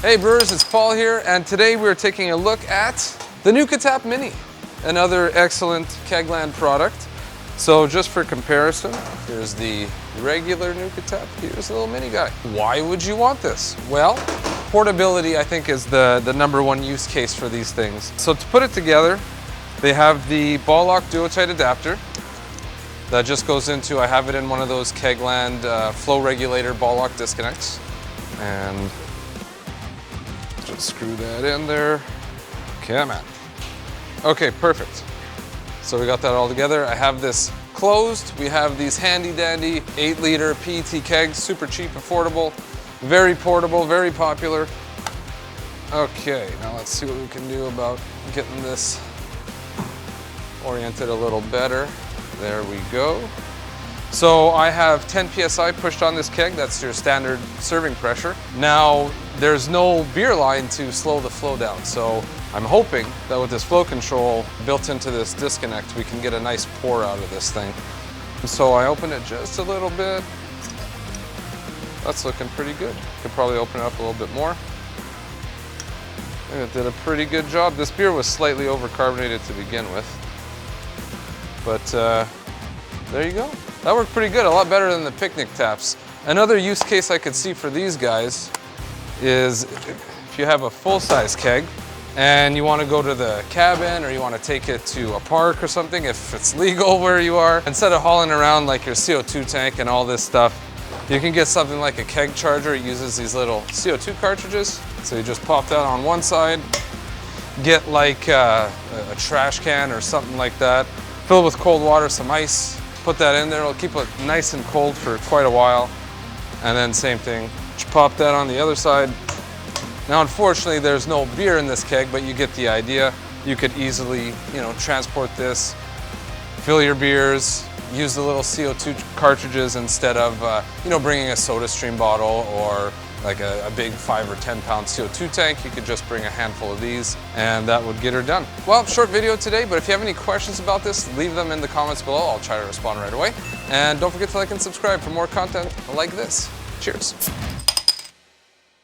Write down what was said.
Hey brewers, it's Paul here, and today we're taking a look at the Nukatap Mini, another excellent Kegland product. So just for comparison, here's the regular Nukatap, here's the little mini guy. Why would you want this? Well, portability I think is the number one use case for these things. So to put it together, they have the ball lock duo-tight adapter that just goes into, I have it in one of those Kegland flow regulator ball lock disconnects. And just screw that in there. Come on. Okay, perfect. So we got that all together. I have this closed. We have these handy dandy 8-liter PET kegs, super cheap, affordable, very portable, very popular. Okay, now let's see what we can do about getting this oriented a little better. There we go. So I have 10 PSI pushed on this keg. That's your standard serving pressure. Now, there's no beer line to slow the flow down. So I'm hoping that with this flow control built into this disconnect, we can get a nice pour out of this thing. So I open it just a little bit. That's looking pretty good. Could probably open it up a little bit more. It did a pretty good job. This beer was slightly overcarbonated to begin with. But there you go. That worked pretty good, a lot better than the picnic taps. Another use case I could see for these guys is if you have a full-size keg and you want to go to the cabin or you want to take it to a park or something, if it's legal where you are, instead of hauling around like your CO2 tank and all this stuff, you can get something like a keg charger. It uses these little CO2 cartridges. So you just pop that on one side, get like a trash can or something like that, fill it with cold water, some ice, put that in there. It'll keep it nice and cold for quite a while. And then same thing, just pop that on the other side. Now unfortunately there's no beer in this keg, but you get the idea. You could easily, transport this, fill your beers, use the little CO2 cartridges instead of, bringing a SodaStream bottle or like a big 5 or 10 pound CO2 tank. You could just bring a handful of these and that would get her done. Well, short video today, but if you have any questions about this, leave them in the comments below. I'll try to respond right away. And don't forget to like and subscribe for more content like this. Cheers.